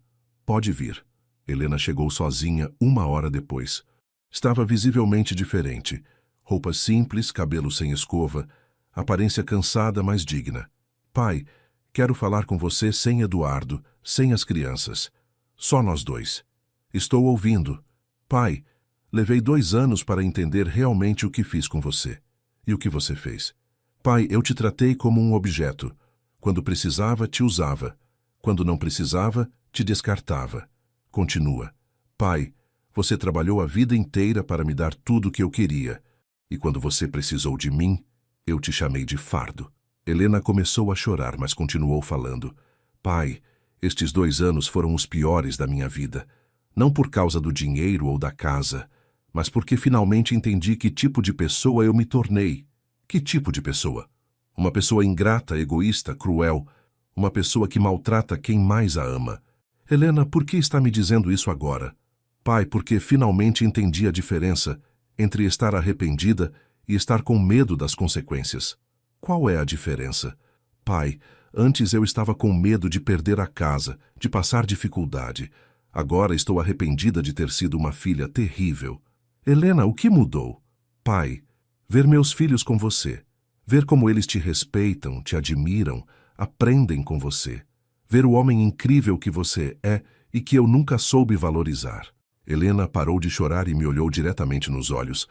Pode vir. Helena chegou sozinha 1 hora depois. Estava visivelmente diferente. Roupas simples, cabelo sem escova, aparência cansada, mas digna. Pai, quero falar com você sem Eduardo, sem as crianças. Só nós dois. Estou ouvindo. Pai, levei 2 anos para entender realmente o que fiz com você. E o que você fez? Pai, eu te tratei como um objeto. Quando precisava, te usava. Quando não precisava, te descartava. Continua. Pai, você trabalhou a vida inteira para me dar tudo o que eu queria. E quando você precisou de mim, eu te chamei de fardo. Helena começou a chorar, mas continuou falando. Pai, estes 2 anos foram os piores da minha vida. Não por causa do dinheiro ou da casa, mas porque finalmente entendi que tipo de pessoa eu me tornei. Que tipo de pessoa? Uma pessoa ingrata, egoísta, cruel. Uma pessoa que maltrata quem mais a ama. Helena, por que está me dizendo isso agora? Pai, porque finalmente entendi a diferença entre estar arrependida e estar com medo das consequências. Qual é a diferença? Pai, antes eu estava com medo de perder a casa, de passar dificuldade. Agora estou arrependida de ter sido uma filha terrível. Helena, o que mudou? Pai, ver meus filhos com você. Ver como eles te respeitam, te admiram, aprendem com você. Ver o homem incrível que você é e que eu nunca soube valorizar. Helena parou de chorar e me olhou diretamente nos olhos.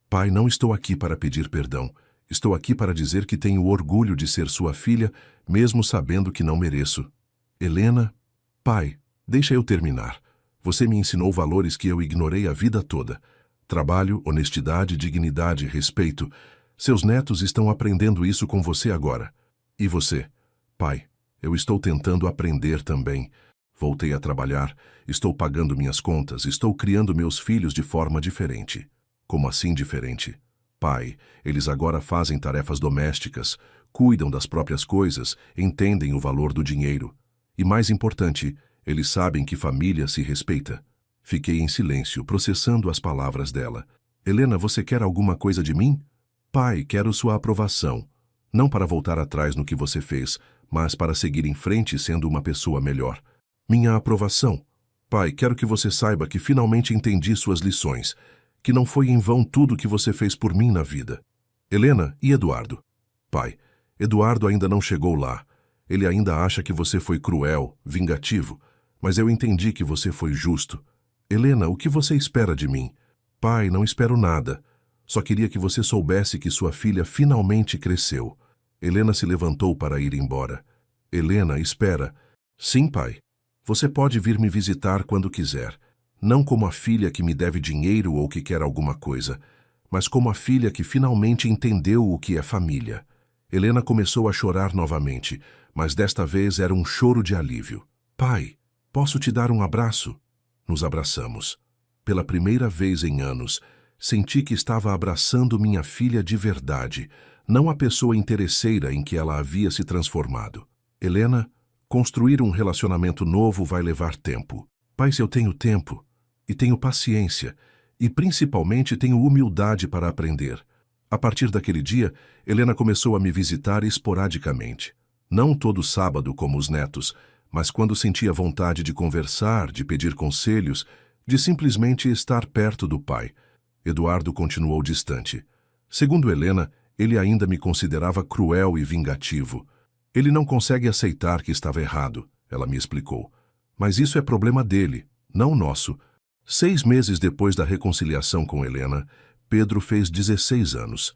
Pai, não estou aqui para pedir perdão. Estou aqui para dizer que tenho orgulho de ser sua filha, mesmo sabendo que não mereço. Helena, pai, deixa eu terminar. Você me ensinou valores que eu ignorei a vida toda. Trabalho, honestidade, dignidade, respeito. Seus netos estão aprendendo isso com você agora. E você? Pai, eu estou tentando aprender também. Voltei a trabalhar, estou pagando minhas contas, estou criando meus filhos de forma diferente. Como assim diferente? Pai, eles agora fazem tarefas domésticas, cuidam das próprias coisas, entendem o valor do dinheiro. E mais importante, eles sabem que família se respeita. Fiquei em silêncio, processando as palavras dela. Helena, você quer alguma coisa de mim? Pai, quero sua aprovação. Não para voltar atrás no que você fez, mas para seguir em frente sendo uma pessoa melhor. Minha aprovação. Pai, quero que você saiba que finalmente entendi suas lições, que não foi em vão tudo que você fez por mim na vida. Helena e Eduardo. Pai, Eduardo ainda não chegou lá. Ele ainda acha que você foi cruel, vingativo, mas eu entendi que você foi justo. Helena, o que você espera de mim? Pai, não espero nada. Só queria que você soubesse que sua filha finalmente cresceu. Helena se levantou para ir embora. Helena, espera. Sim, pai. Você pode vir me visitar quando quiser. Não como a filha que me deve dinheiro ou que quer alguma coisa, mas como a filha que finalmente entendeu o que é família. Helena começou a chorar novamente, mas desta vez era um choro de alívio. Pai, posso te dar um abraço? Nos abraçamos. Pela primeira vez em anos, senti que estava abraçando minha filha de verdade, não a pessoa interesseira em que ela havia se transformado. Helena, construir um relacionamento novo vai levar tempo. Pai, se eu tenho tempo, e tenho paciência, e principalmente tenho humildade para aprender. A partir daquele dia, Helena começou a me visitar esporadicamente. Não todo sábado como os netos, mas quando sentia vontade de conversar, de pedir conselhos, de simplesmente estar perto do pai. Eduardo continuou distante. Segundo Helena, ele ainda me considerava cruel e vingativo. Ele não consegue aceitar que estava errado, ela me explicou. Mas isso é problema dele, não nosso. 6 meses depois da reconciliação com Helena, Pedro fez 16 anos.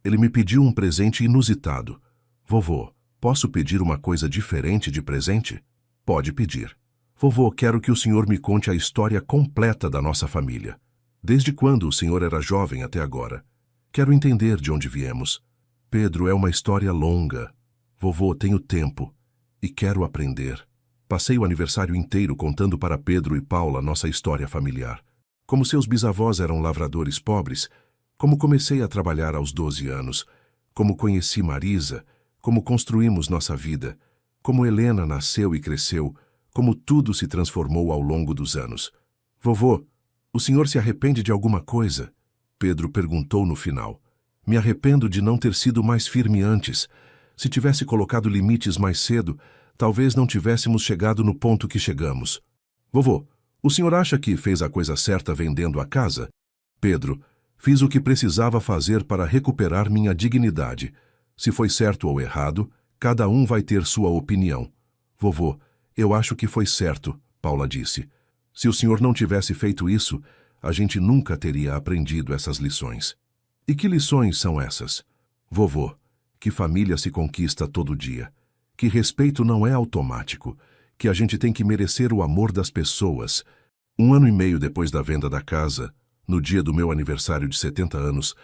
Ele me pediu um presente inusitado. Vovô, posso pedir uma coisa diferente de presente? Pode pedir. Vovô, quero que o senhor me conte a história completa da nossa família. Desde quando o senhor era jovem até agora? Quero entender de onde viemos. Pedro, é uma história longa. Vovô, tenho tempo e quero aprender. Passei o aniversário inteiro contando para Pedro e Paula nossa história familiar. Como seus bisavós eram lavradores pobres, como comecei a trabalhar aos 12 anos, como conheci Marisa, como construímos nossa vida, como Helena nasceu e cresceu, como tudo se transformou ao longo dos anos. Vovô, o senhor se arrepende de alguma coisa? Pedro perguntou no final. Me arrependo de não ter sido mais firme antes. Se tivesse colocado limites mais cedo, talvez não tivéssemos chegado no ponto que chegamos. Vovô, o senhor acha que fez a coisa certa vendendo a casa? Pedro, fiz o que precisava fazer para recuperar minha dignidade. Se foi certo ou errado, cada um vai ter sua opinião. Vovô, eu acho que foi certo, Paula disse. Se o senhor não tivesse feito isso, a gente nunca teria aprendido essas lições. E que lições são essas? Vovô, que família se conquista todo dia, que respeito não é automático, que a gente tem que merecer o amor das pessoas. 1 ano e meio depois da venda da casa, no dia do meu aniversário de 70 anos,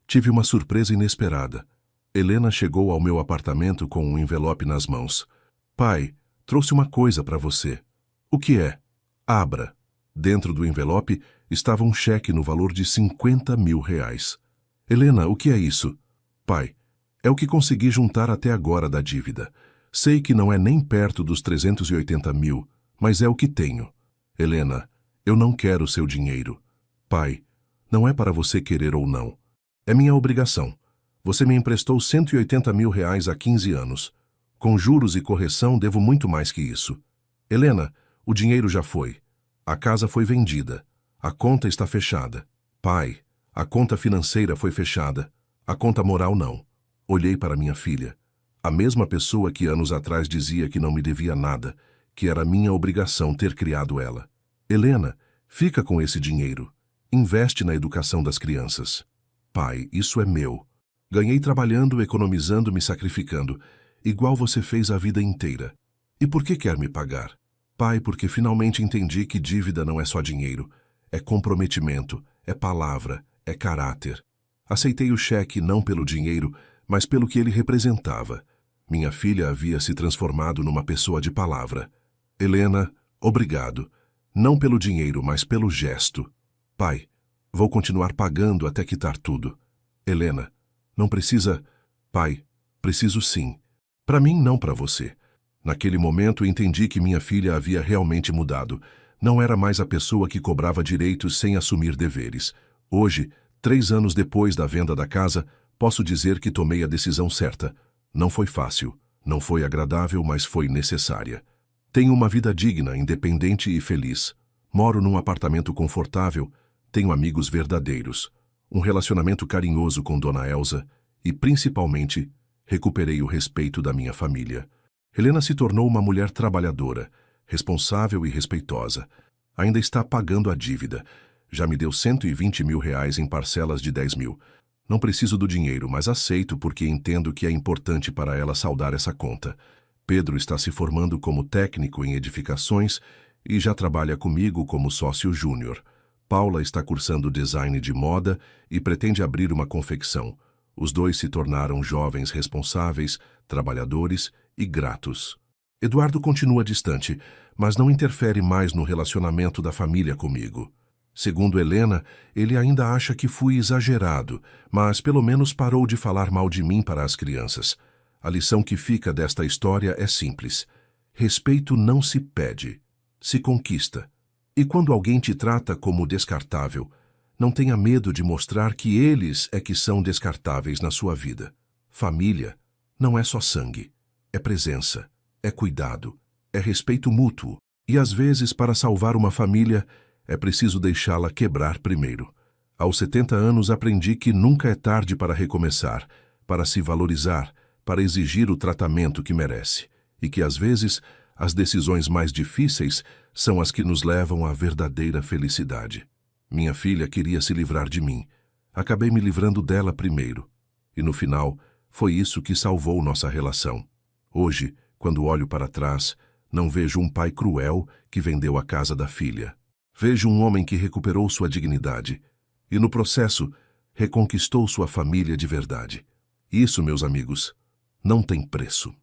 tive uma surpresa inesperada. Helena chegou ao meu apartamento com um envelope nas mãos. Pai, trouxe uma coisa para você. O que é? Abra. Dentro do envelope estava um cheque no valor de 50 mil reais. Helena, o que é isso? Pai, é o que consegui juntar até agora da dívida. Sei que não é nem perto dos 380 mil, mas é o que tenho. Helena, eu não quero seu dinheiro. Pai, não é para você querer ou não. É minha obrigação. Você me emprestou 180 mil reais há 15 anos. Com juros e correção, devo muito mais que isso. Helena, o dinheiro já foi. A casa foi vendida. A conta está fechada. Pai, a conta financeira foi fechada. A conta moral não. Olhei para minha filha. A mesma pessoa que anos atrás dizia que não me devia nada, que era minha obrigação ter criado ela. Helena, fica com esse dinheiro. Investe na educação das crianças. Pai, isso é meu. Ganhei trabalhando, economizando, me sacrificando, igual você fez a vida inteira. E por que quer me pagar? Pai, porque finalmente entendi que dívida não é só dinheiro. É comprometimento, é palavra, é caráter. Aceitei o cheque não pelo dinheiro, mas pelo que ele representava. Minha filha havia se transformado numa pessoa de palavra. Helena, obrigado. Não pelo dinheiro, mas pelo gesto. Pai, vou continuar pagando até quitar tudo. Helena, não precisa... Pai, preciso sim. Para mim, não para você. Naquele momento, entendi que minha filha havia realmente mudado. Não era mais a pessoa que cobrava direitos sem assumir deveres. Hoje, 3 anos depois da venda da casa, posso dizer que tomei a decisão certa. Não foi fácil, não foi agradável, mas foi necessária. Tenho uma vida digna, independente e feliz. Moro num apartamento confortável, tenho amigos verdadeiros, um relacionamento carinhoso com Dona Elsa e, principalmente, recuperei o respeito da minha família. Helena se tornou uma mulher trabalhadora, responsável e respeitosa. Ainda está pagando a dívida. Já me deu 120 mil reais em parcelas de 10 mil. Não preciso do dinheiro, mas aceito porque entendo que é importante para ela saldar essa conta. Pedro está se formando como técnico em edificações e já trabalha comigo como sócio júnior. Paula está cursando design de moda e pretende abrir uma confecção. Os dois se tornaram jovens responsáveis, trabalhadores e gratos. Eduardo continua distante, mas não interfere mais no relacionamento da família comigo. Segundo Helena, ele ainda acha que fui exagerado, mas pelo menos parou de falar mal de mim para as crianças. A lição que fica desta história é simples. Respeito não se pede, se conquista. E quando alguém te trata como descartável, Não tenha medo de mostrar que eles é que são descartáveis na sua vida. Família não é só sangue, é presença, é cuidado, é respeito mútuo. E às vezes, para salvar uma família, é preciso deixá-la quebrar primeiro. Aos 70 anos aprendi que nunca é tarde para recomeçar, para se valorizar, para exigir o tratamento que merece. E que às vezes, as decisões mais difíceis são as que nos levam à verdadeira felicidade. Minha filha queria se livrar de mim. Acabei me livrando dela primeiro. E no final, foi isso que salvou nossa relação. Hoje, quando olho para trás, não vejo um pai cruel que vendeu a casa da filha. Vejo um homem que recuperou sua dignidade e, no processo, reconquistou sua família de verdade. Isso, meus amigos, não tem preço.